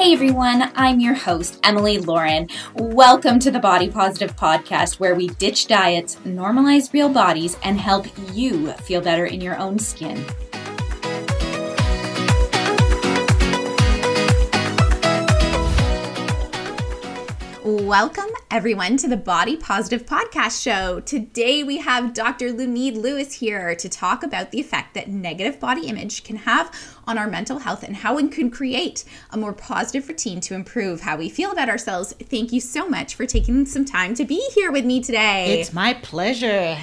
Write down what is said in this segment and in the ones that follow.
Hey everyone, I'm your host, Emily Lauren. Welcome to the Body Positive Podcast, where we ditch diets, normalize real bodies, and help you feel better in your own skin. Welcome everyone to the Body Positive Podcast Show. Today we have Dr. Lunide Louis here to talk about the effect that negative body image can have on our mental health and how it can create a more positive routine to improve how we feel about ourselves. Thank you so much for taking some time to be here with me today. It's my pleasure.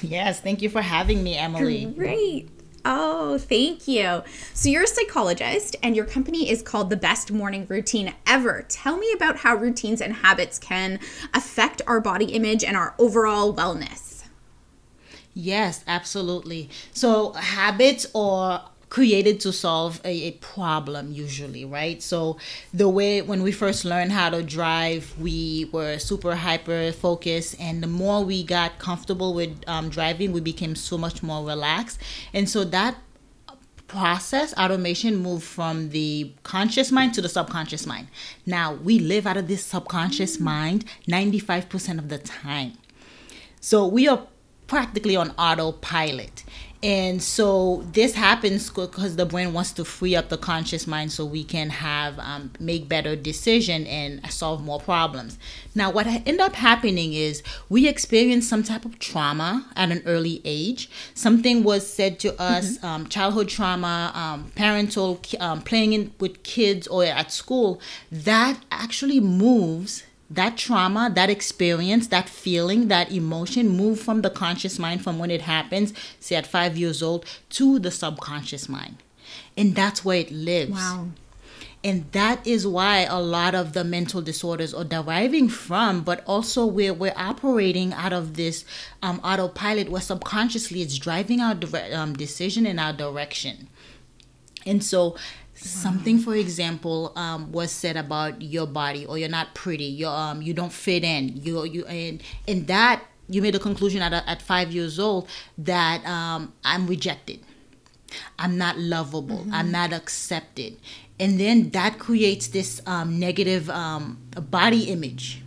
Yes, thank you for having me, Emily. Great. Oh, thank you. So you're a psychologist and your company is called The Best Morning Routine Ever. Tell me about how routines and habits can affect our body image and our overall wellness. Yes, absolutely. So habits are created to solve a problem usually, right? So the way when we first learned how to drive, we were super hyper focused, and the more we got comfortable with driving, we became so much more relaxed. And so that process, automation, moved from the conscious mind to the subconscious mind. Now we live out of this subconscious mind 95% of the time. So we are practically on autopilot. And so this happens because the brain wants to free up the conscious mind so we can have make better decision and solve more problems. Now, what end up happening is we experience some type of trauma at an early age. Something was said to us, childhood trauma, parental playing with kids or at school, that actually moves. That trauma, that experience, that feeling, that emotion move from the conscious mind from when it happens, say at 5 years old, to the subconscious mind. And that's where it lives. Wow. And that is why a lot of the mental disorders are deriving from, but also we're operating out of this autopilot where subconsciously it's driving our decision and our direction. And so something, for example, was said about your body, or you're not pretty, you don't fit in, and that you made a conclusion at 5 years old that I'm rejected, I'm not lovable, I'm not accepted, and then that creates this negative body image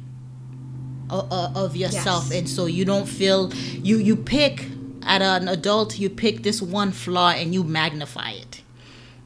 of yourself. Yes. And so you don't feel you pick at an adult, you pick this one flaw and you magnify it.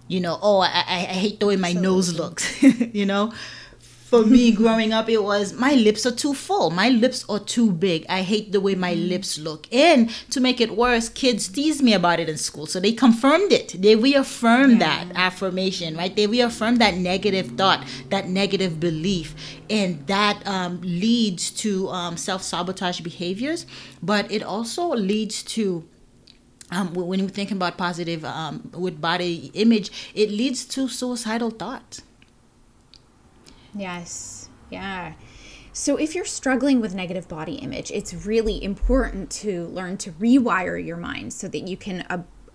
You know, oh, I hate the way my nose looks. You know, for me growing up, it was my lips are too full. My lips are too big. I hate the way my lips look. And to make it worse, kids teased me about it in school. So they confirmed it. They reaffirmed that affirmation, right? They reaffirmed that negative thought, that negative belief. And that leads to self-sabotage behaviors. But it also leads to when you think about positive with body image, it leads to suicidal thoughts. Yes. Yeah. So if you're struggling with negative body image, it's really important to learn to rewire your mind so that you can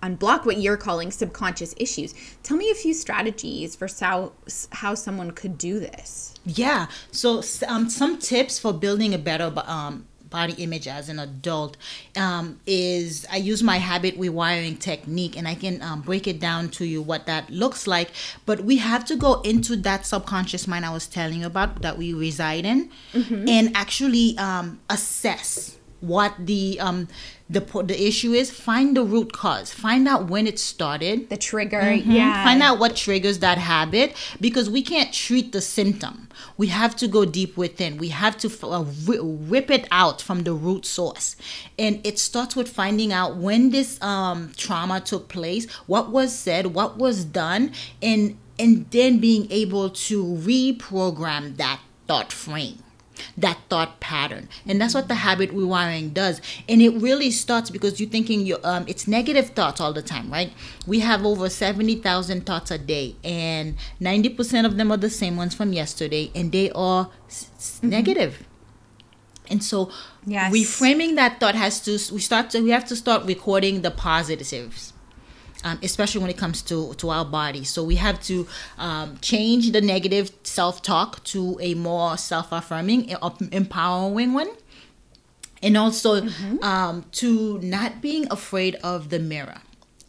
unblock what you're calling subconscious issues. Tell me a few strategies for how someone could do this. Yeah. So some tips for building a better body image as an adult is I use my habit rewiring technique, and I can break it down to you what that looks like. But we have to go into that subconscious mind I was telling you about that we reside in, and actually assess what the issue is. Find the root cause. Find out when it started. The trigger, yeah. Find out what triggers that habit, because we can't treat the symptom. We have to go deep within. We have to rip it out from the root source. And it starts with finding out when this trauma took place, what was said, what was done, and then being able to reprogram that thought frame, that thought pattern. And that's what the habit rewiring does. And it really starts because you're thinking it's negative thoughts all the time, right? We have over 70,000 thoughts a day, and 90% of them are the same ones from yesterday, and they are negative. And so reframing that thought we have to start recording the positives. Especially when it comes to our body. So we have to change the negative self-talk to a more self-affirming, empowering one. And also to not being afraid of the mirror.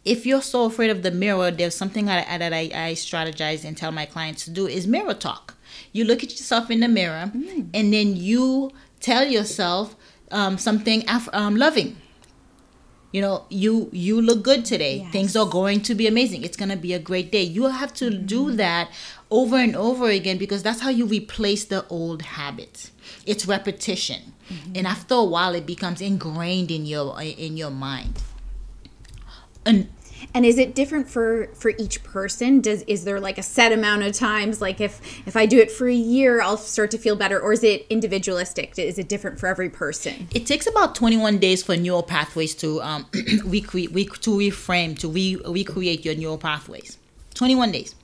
if you're so afraid of the mirror, there's something that I strategize and tell my clients to do is mirror talk. You look at yourself in the mirror and then you tell yourself something loving. You know, you look good today. Yes. Things are going to be amazing. It's going to be a great day. You have to do that over and over again, because that's how you replace the old habits. It's repetition. And after a while, it becomes ingrained in your mind. And is it different for each person? Is there like a set amount of times? Like if I do it for a year, I'll start to feel better, or is it individualistic? Is it different for every person? It takes about 21 days for neural pathways to recreate your neural pathways. 21 days.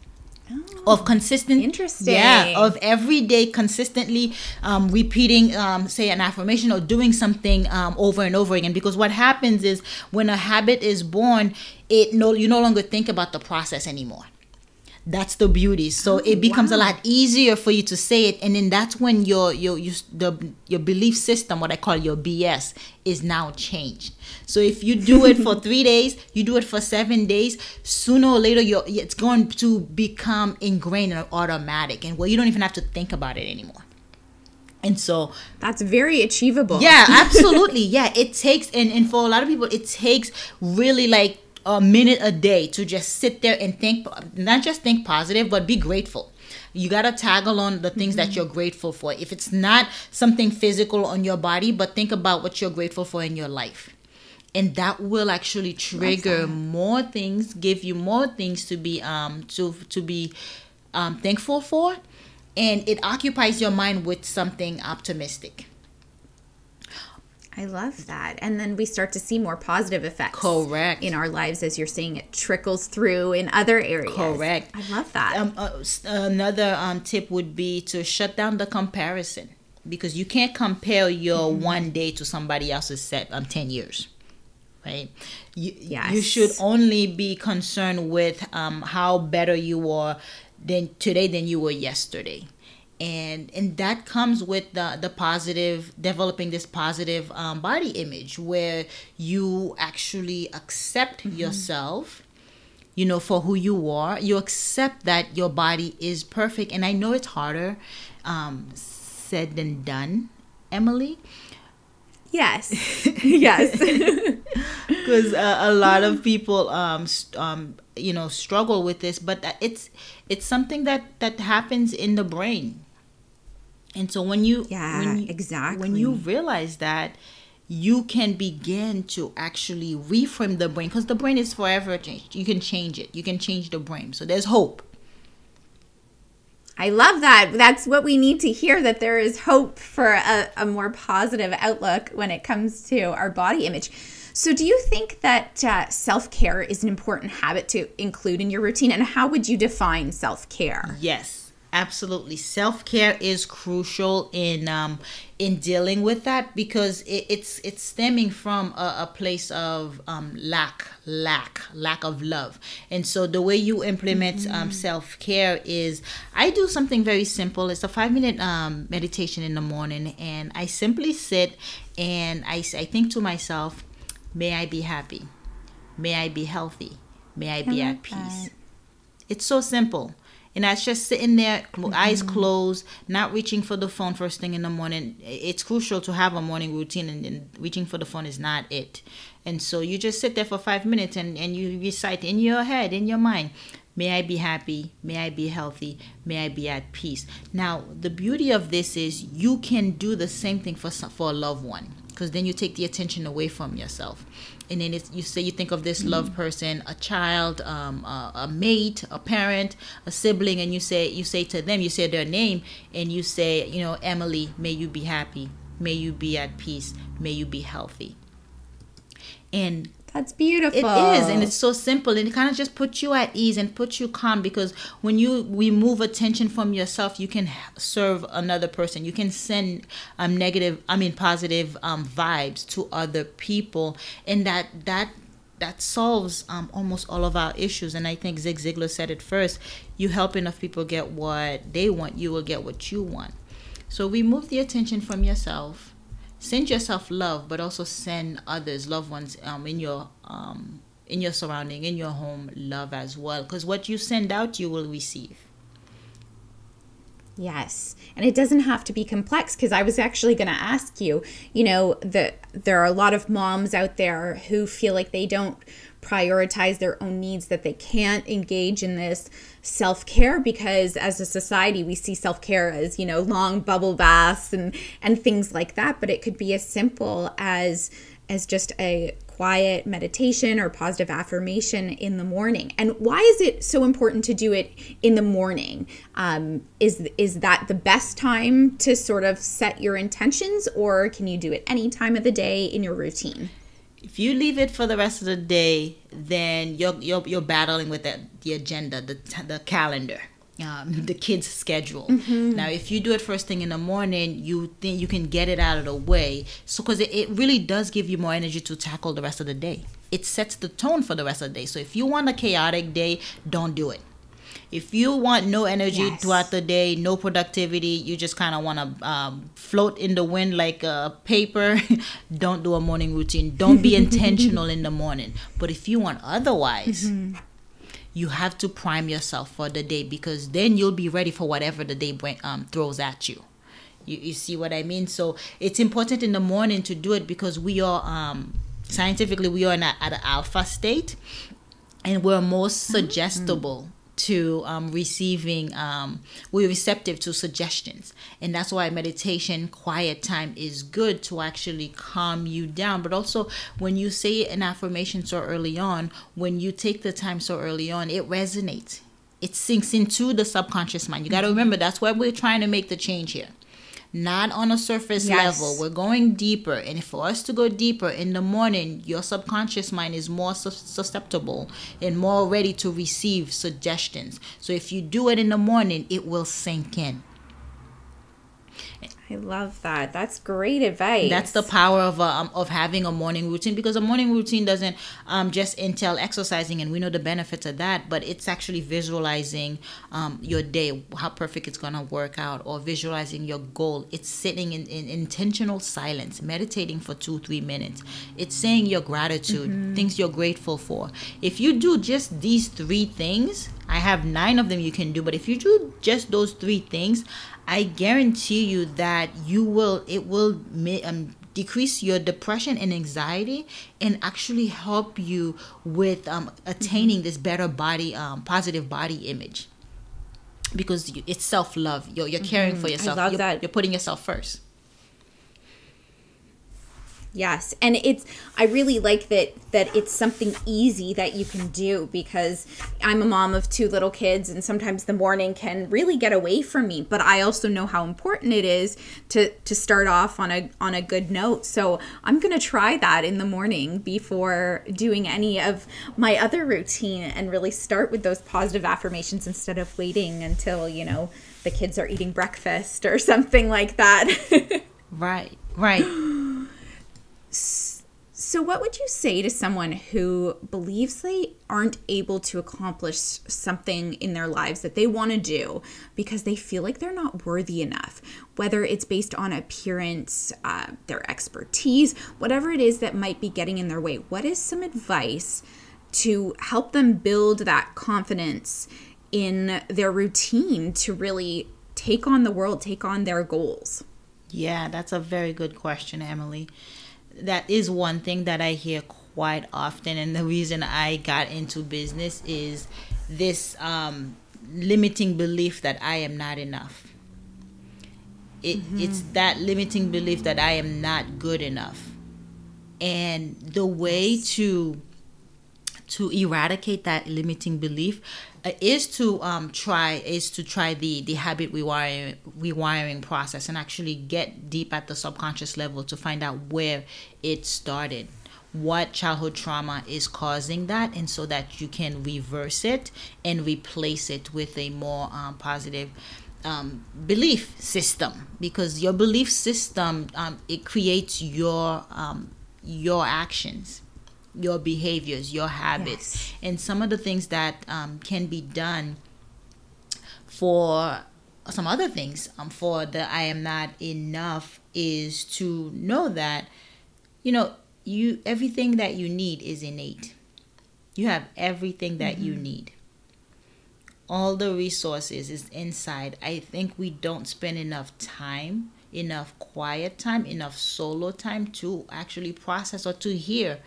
Of consistent, interesting. Of every day consistently repeating, say, an affirmation or doing something over and over again. Because what happens is when a habit is born, you no longer think about the process anymore. That's the beauty. So it becomes a lot easier for you to say it, and then that's when your belief system, what I call your BS, is now changed. So if you do it for 3 days, you do it for 7 days, sooner or later it's going to become ingrained and automatic, and you don't even have to think about it anymore. And so that's very achievable. Yeah, absolutely. Yeah, it takes and for a lot of people it takes really like a minute a day to just sit there and think, not just think positive, but be grateful. You got to tag along the things that you're grateful for. If it's not something physical on your body, but think about what you're grateful for in your life. And that will actually trigger more things, give you more things to be thankful for. And it occupies your mind with something optimistic. I love that. And then we start to see more positive effects. Correct. In our lives, as you're saying, it trickles through in other areas. Correct. I love that. Another tip would be to shut down the comparison, because you can't compare your one day to somebody else's 10 years. Right? You should only be concerned with how better you are today than you were yesterday. And that comes with the positive, developing this positive body image where you actually accept yourself, for who you are. You accept that your body is perfect. And I know it's harder said than done, Emily. Yes. Yes. Because a lot of people struggle with this, but it's something that happens in the brain. And so when you realize that, you can begin to actually reframe the brain, because the brain is forever changed. You can change it. You can change the brain. So there's hope. I love that. That's what we need to hear, that there is hope for a more positive outlook when it comes to our body image. So do you think that self-care is an important habit to include in your routine? And how would you define self-care? Yes, absolutely. Self-care is crucial in dealing with that, because it's stemming from a place of lack of love. And so the way you implement self-care is, I do something very simple. It's a 5-minute meditation in the morning, and I simply sit and I think to myself, may I be happy, may I be healthy, may I be at peace. It's so simple. And that's just sitting there, eyes closed, not reaching for the phone first thing in the morning. It's crucial to have a morning routine, and reaching for the phone is not it. And so you just sit there for 5 minutes and you recite in your head, in your mind, may I be happy, may I be healthy, may I be at peace. Now, the beauty of this is you can do the same thing for a loved one, because then you take the attention away from yourself. And then you think of this loved person, a child, a mate, a parent, a sibling, and you say to them, you say their name, and you say, Emily, may you be happy, may you be at peace, may you be healthy. And that's beautiful. It is, and it's so simple, and it kind of just puts you at ease and puts you calm, because when you remove attention from yourself, you can serve another person. You can send positive vibes to other people, and that solves almost all of our issues. And I think Zig Ziglar said it first: you help enough people get what they want, you will get what you want. So remove the attention from yourself. Send yourself love, but also send others, loved ones, in in your surrounding, in your home, love as well. Because what you send out, you will receive. Yes. And it doesn't have to be complex, because I was actually going to ask you, that there are a lot of moms out there who feel like they don't prioritize their own needs, that they can't engage in this self-care, because as a society we see self-care as, long bubble baths and things like that. But it could be as simple as just a quiet meditation or positive affirmation in the morning. And why is it so important to do it in the morning? Is that the best time to sort of set your intentions, or can you do it any time of the day in your routine? If you leave it for the rest of the day, then you're battling with the agenda, the calendar, the kids' schedule. Mm-hmm. Now, if you do it first thing in the morning, you think you can get it out of the way. So, because it really does give you more energy to tackle the rest of the day. It sets the tone for the rest of the day. So, if you want a chaotic day, don't do it. If you want no energy throughout the day, no productivity, you just kind of want to float in the wind like a paper, don't do a morning routine. Don't be intentional in the morning. But if you want otherwise, you have to prime yourself for the day, because then you'll be ready for whatever the day throws at you. You see what I mean? So it's important in the morning to do it, because we are, scientifically, we are at an alpha state, and we're most suggestible to receiving, we're receptive to suggestions. And that's why meditation, quiet time is good to actually calm you down. But also, when you say an affirmation so early on, when you take the time so early on, it resonates. It sinks into the subconscious mind. You got to remember, that's why we're trying to make the change here. Not on a surface level. We're going deeper. And for us to go deeper in the morning, your subconscious mind is more susceptible and more ready to receive suggestions. So if you do it in the morning, it will sink in. I love that. That's great advice. That's the power of having a morning routine, because a morning routine doesn't just entail exercising, and we know the benefits of that, but it's actually visualizing your day, how perfect it's going to work out, or visualizing your goal. It's sitting in intentional silence, meditating for 2-3 minutes. It's saying your gratitude, things you're grateful for. If you do just these 3 things, I have 9 of them you can do, but if you do just those 3 things, I guarantee you that it will decrease your depression and anxiety, and actually help you with attaining this better body, positive body image, because it's self-love. You're caring for yourself. I love that. You're putting yourself first. Yes. And I really like that it's something easy that you can do, because I'm a mom of 2 little kids, and sometimes the morning can really get away from me. But I also know how important it is to start off on a good note. So I'm going to try that in the morning before doing any of my other routine, and really start with those positive affirmations instead of waiting until, the kids are eating breakfast or something like that. Right. So what would you say to someone who believes they aren't able to accomplish something in their lives that they want to do because they feel like they're not worthy enough, whether it's based on appearance, their expertise, whatever it is that might be getting in their way? What is some advice to help them build that confidence in their routine to really take on the world, take on their goals? Yeah, that's a very good question, Emily. That is one thing that I hear quite often, and the reason I got into business is this limiting belief that I am not enough. It's that limiting belief that I am not good enough, and the way to eradicate that limiting belief is to try the habit rewiring process, and actually get deep at the subconscious level to find out where it started, what childhood trauma is causing that, and so that you can reverse it and replace it with a more positive belief system, because your belief system it creates your actions, your behaviors, your habits. And some of the things that can be done for some other things for the I am not enough is to know that you everything that you need is innate. You have everything that you need. All the resources is inside. I think we don't spend enough time, enough quiet time, enough solo time to actually process or to hear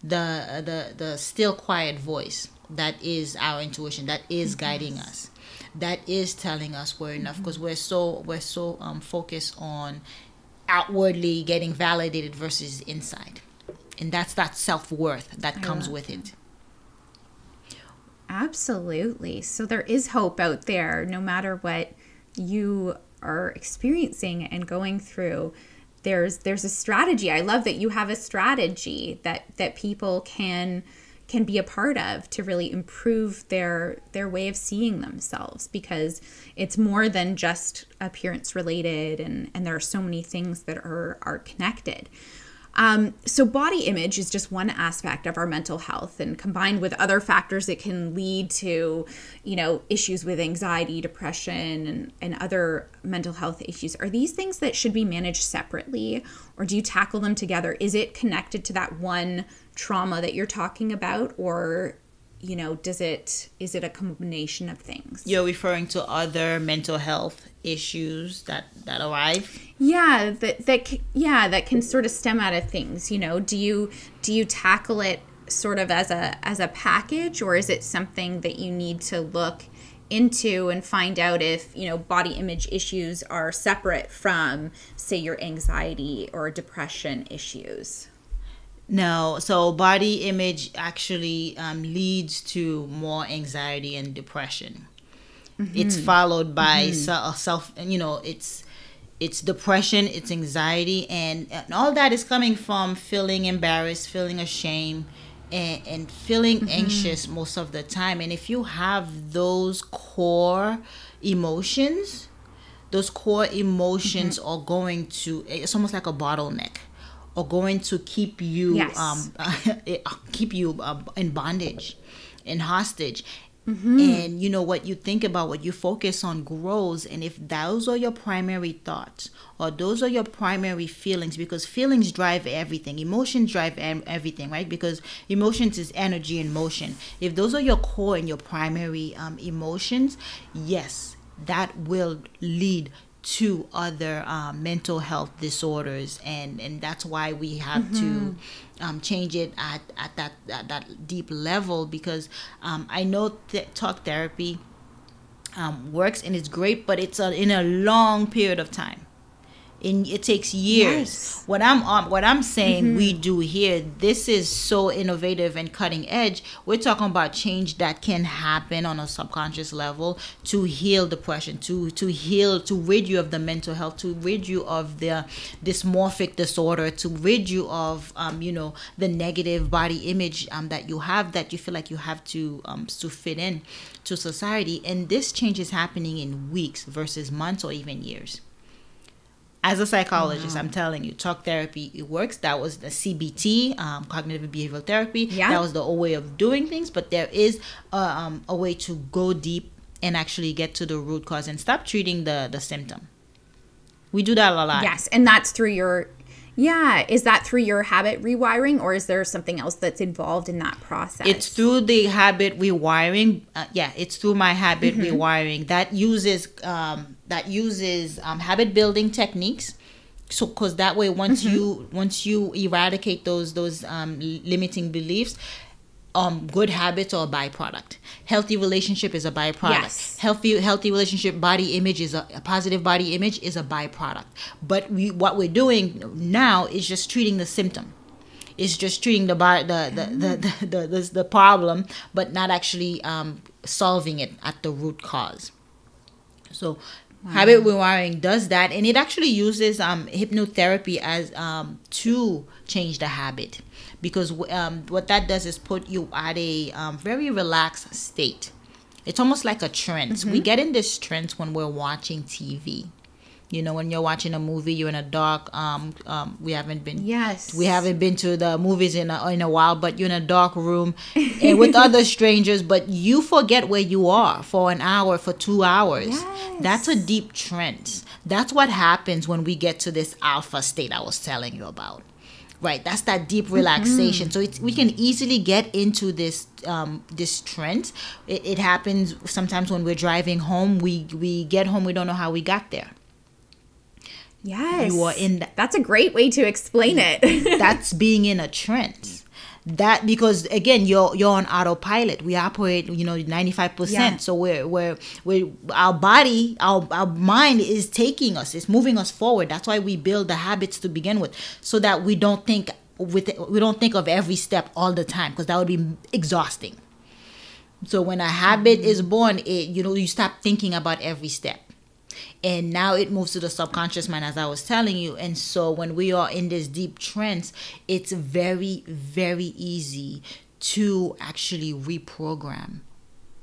the still quiet voice that is our intuition, that is guiding us, that is telling us we're enough, because we're so focused on outwardly getting validated versus inside, and that's that self-worth that comes with it. Absolutely. So there is hope out there, no matter what you are experiencing and going through. There's a strategy. I love that you have a strategy that people can be a part of to really improve their way of seeing themselves, because it's more than just appearance related, and there are so many things that are connected. So body image is just one aspect of our mental health, and combined with other factors, it can lead to, issues with anxiety, depression, and other mental health issues. Are these things that should be managed separately, or do you tackle them together? Is it connected to that one trauma that you're talking about, or is it a combination of things? You're referring to other mental health issues that arrive? Yeah, that can sort of stem out of things. Do you tackle it sort of as a package, or is it something that you need to look into and find out if body image issues are separate from, say, your anxiety or depression issues? No, so body image actually leads to more anxiety and depression. It's followed by self, it's depression, it's anxiety, and all that is coming from feeling embarrassed, feeling ashamed, and feeling anxious most of the time. And if you have those core emotions, are going to, it's almost like a bottleneck, or going to keep you in bondage, in hostage. And what you think about, what you focus on grows. And if those are your primary thoughts, or those are your primary feelings, because feelings drive everything, emotions drive everything, right? Because emotions is energy in motion. If those are your core and your primary emotions, yes, that will lead to other mental health disorders, and that's why we have to change it at that deep level, because I know talk therapy works and it's great, but it's in a long period of time. It takes years. Yes. What I'm saying we do here, this is so innovative and cutting edge. We're talking about change that can happen on a subconscious level to heal depression, to rid you of the mental health, to rid you of the dysmorphic disorder, to rid you of the negative body image that you have, that you feel like you have to fit in to society. And this change is happening in weeks versus months or even years. As a psychologist, I'm telling you, talk therapy, it works. That was the CBT, cognitive behavioral therapy. Yeah. That was the old way of doing things. But there is a way to go deep and actually get to the root cause and stop treating the symptom. We do that a lot. Yes, and that's through your... Yeah, is that through your habit rewiring, or is there something else that's involved in that process? It's through the habit rewiring. It's through my habit rewiring that uses habit building techniques. So, because that way, once you eradicate those limiting beliefs, good habits are a byproduct. Healthy relationship is a byproduct. Yes. Healthy relationship, body image is a positive body image is a byproduct. But what we're doing now is just treating the symptom. It's just treating the problem, but not actually solving it at the root cause. So habit rewiring does that, and it actually uses hypnotherapy as to change the habit. Because what that does is put you at a very relaxed state. It's almost like a trance. We get in this trance when we're watching TV. When you're watching a movie, you're in a dark. We haven't been to the movies in a while, but you're in a dark room and with other strangers. But you forget where you are for an hour, for 2 hours. Yes. That's a deep trance. That's what happens when we get to this alpha state I was telling you about. Right, that's that deep relaxation. So we can easily get into this this trend. It happens sometimes when we're driving home. We get home, we don't know how we got there. Yes, You are in that. That's a great way to explain it. That's being in a trance. That, because again, you're on autopilot. We operate 95%. Yeah. So we're our body, our mind is taking us, it's moving us forward. That's why we build the habits to begin with, so that we don't think of every step all the time, because that would be exhausting. So when a habit is born, you stop thinking about every step. And now it moves to the subconscious mind, as I was telling you. And so when we are in this deep trance, it's very, very easy to actually reprogram,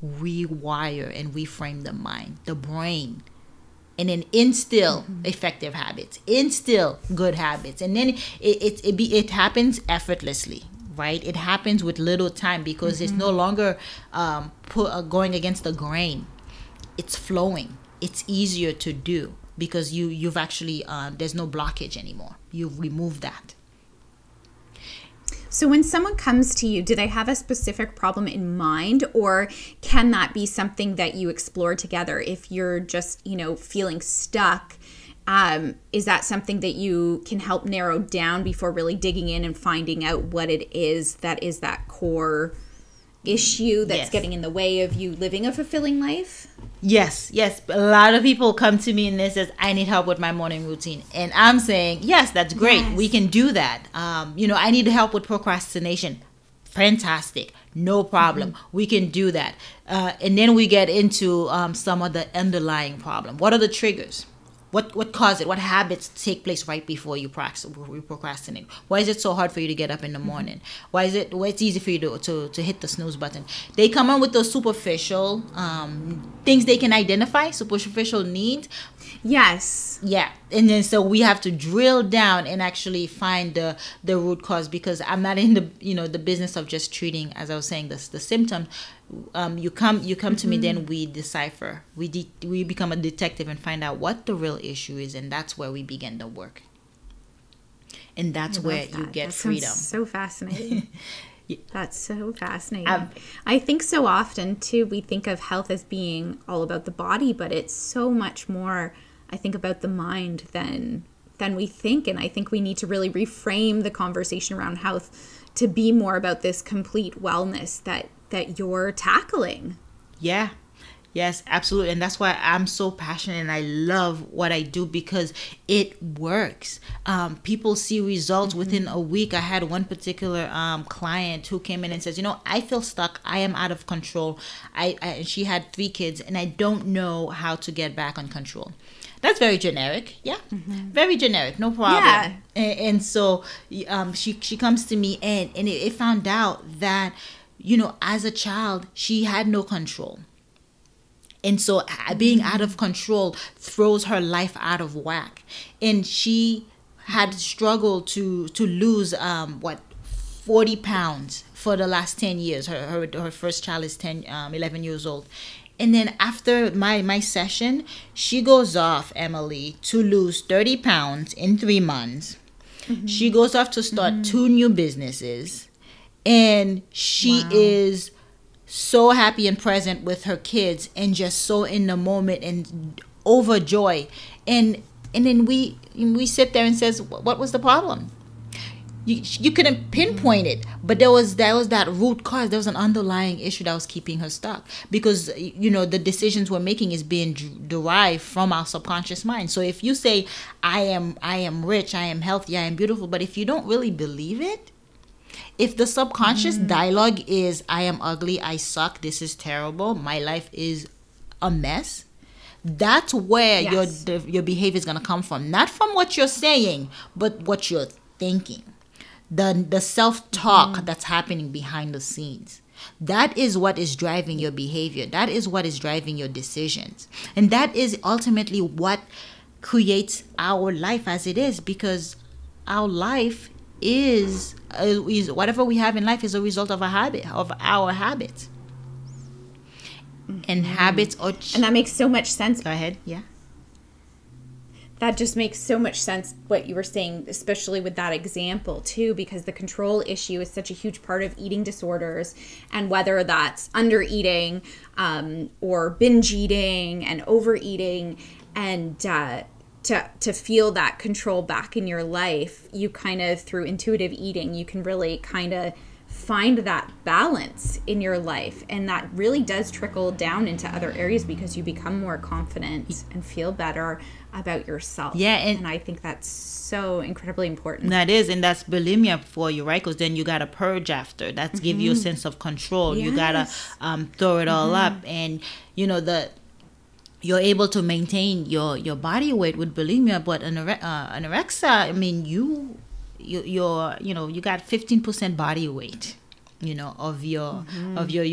rewire, and reframe the mind, the brain, and then instill effective habits, instill good habits. And then it happens effortlessly. Right? It happens with little time, because it's no longer going against the grain. It's flowing. It's easier to do, because you've actually there's no blockage anymore. You've removed that. So when someone comes to you, do they have a specific problem in mind, or can that be something that you explore together? If you're just, feeling stuck, is that something that you can help narrow down before really digging in and finding out what it is that core issue that's getting in the way of you living a fulfilling life? Yes. A lot of people come to me and they says, I need help with my morning routine. And I'm saying, yes, that's great. Yes. We can do that. I need help with procrastination. Fantastic. No problem. We can do that. And then we get into some of the underlying problem. What are the triggers? What caused it? What habits take place right before you procrastinate? Why is it so hard for you to get up in the morning? Why it's easy for you to hit the snooze button? They come on with those superficial things they can identify, superficial needs. Yes. Yeah. And then so we have to drill down and actually find the root cause, because I'm not in the business of just treating, as I was saying, the symptom. You come to me, then we decipher. We become a detective and find out what the real issue is, and that's where we begin the work. And that's where you get freedom. So fascinating. That's so fascinating. I think so often too we think of health as being all about the body, but it's so much more, I think, about the mind than we think. And I think we need to really reframe the conversation around health to be more about this complete wellness that you're tackling. Yeah. Yes, absolutely. And that's why I'm so passionate and I love what I do, because it works. People see results within a week. I had one particular client who came in and says, I feel stuck. I am out of control. She had 3 kids and I don't know how to get back on control. That's very generic. Yeah, very generic. No problem. Yeah. And so she comes to me and it found out that, as a child, she had no control. And so being out of control throws her life out of whack. And she had struggled to lose 40 pounds for the last 10 years. Her first child is 11 years old. And then after my session, she goes off, Emily, to lose 30 pounds in 3 months. She goes off to start 2 new businesses. And she is so happy and present with her kids and just so in the moment and overjoyed. And then we sit there and says, what was the problem? You couldn't pinpoint it, but there was that root cause. There was an underlying issue that was keeping her stuck, because the decisions we're making is being derived from our subconscious mind. So if you say I am rich, I am healthy, I am beautiful, but if you don't really believe it, if the subconscious dialogue is I am ugly, I suck, this is terrible, my life is a mess, that's where your behavior is going to come from. Not from what you're saying, but what you're thinking. The self-talk that's happening behind the scenes. That is what is driving your behavior. That is what is driving your decisions. And that is ultimately what creates our life as it is, because our life is whatever we have in life is a result of our habits. And habits are... And that makes so much sense. Go ahead. Yeah. That just makes so much sense what you were saying, especially with that example too, because the control issue is such a huge part of eating disorders, and whether that's under eating or binge eating and overeating, and to feel that control back in your life, you kind of, through intuitive eating, you can really kind of find that balance in your life, and that really does trickle down into other areas because you become more confident and feel better about yourself. Yeah, and I think that's so incredibly important. That is, and that's bulimia for you, right? Because then you gotta purge after. That's give you a sense of control. Yes. You gotta throw it all up, and you know you're able to maintain your body weight with bulimia, but anorexia, I mean, you got 15% body weight, of your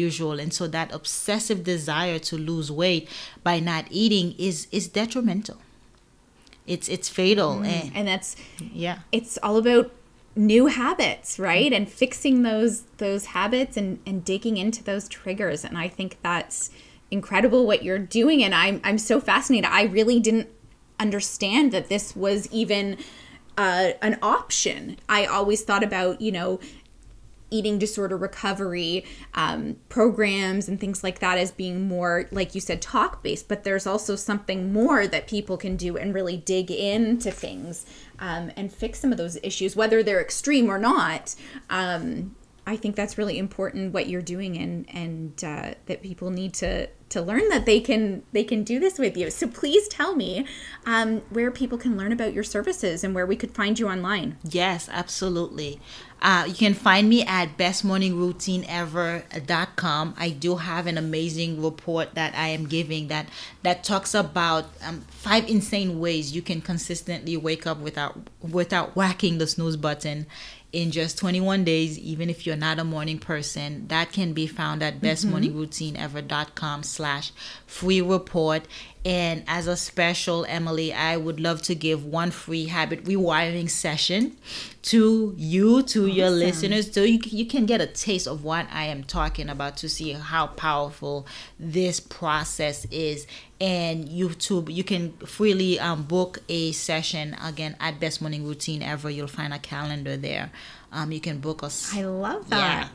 usual, and so that obsessive desire to lose weight by not eating is detrimental. It's fatal, and that's it's all about new habits, right? And fixing those habits and digging into those triggers. And I think that's incredible what you're doing, and I'm so fascinated. I really didn't understand that this was even an option. I always thought about, eating disorder recovery programs and things like that as being more, like you said, talk-based, but there's also something more that people can do and really dig into things and fix some of those issues, whether they're extreme or not. I think that's really important what you're doing, and that people need to learn that they can do this with you. So please tell me where people can learn about your services and where we could find you online. Yes, absolutely. You can find me at bestmorningroutineever.com. I do have an amazing report that I am giving that talks about 5 insane ways you can consistently wake up without whacking the snooze button in just 21 days, even if you're not a morning person. That can be found at bestmorningroutineever.com/free report. And as a special, Emily, I would love to give one free habit rewiring session to your listeners, so you can get a taste of what I am talking about, to see how powerful this process is. And you can freely book a session again at Best Morning Routine Ever. You'll find a calendar there. You can book us. I love that.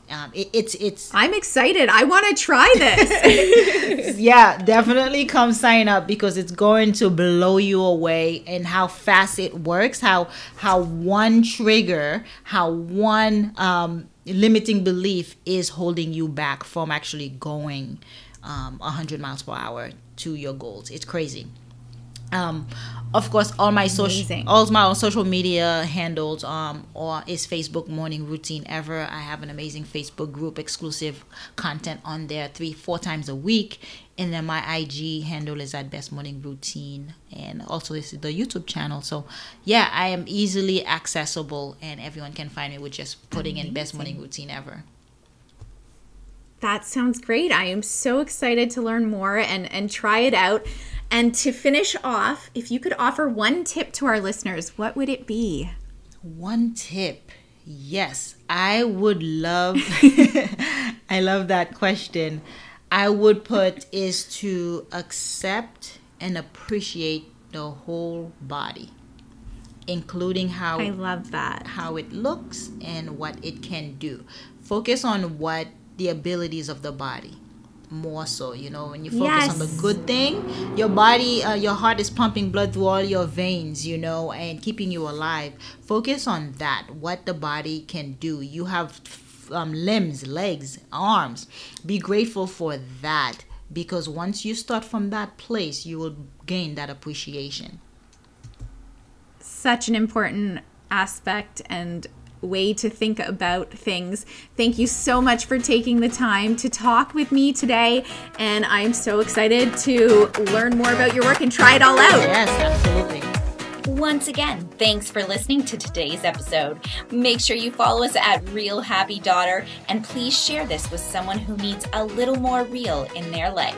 Yeah. It's I'm excited. I want to try this. Yeah, definitely come sign up, because it's going to blow you away, and how fast it works, how one trigger, how one limiting belief is holding you back from actually going 100 miles per hour to your goals. It's crazy. Of course, all my social media handles or is Facebook Morning Routine Ever. I have an amazing Facebook group, exclusive content on there 3-4 times a week. And then my IG handle is at Best Morning Routine, and also this is the YouTube channel. So yeah, I am easily accessible, and everyone can find me with just putting in Best Morning Routine Ever. That sounds great. I am so excited to learn more and try it out. And to finish off, if you could offer one tip to our listeners, what would it be? One tip. Yes, I would love, I love that question. I would put is to accept and appreciate the whole body, including how I love that, how it looks and what it can do. Focus on what the abilities of the body. More so, when you focus on the good thing, your body, your heart is pumping blood through all your veins, and keeping you alive. Focus on that, what the body can do. You have limbs, legs, arms. Be grateful for that, because once you start from that place, you will gain that appreciation. Such an important aspect and way to think about things. Thank you so much for taking the time to talk with me today, and I'm so excited to learn more about your work and try it all out. Yes, absolutely. Once again, thanks for listening to today's episode. Make sure you follow us at Real Happy Daughter, and please share this with someone who needs a little more real in their life.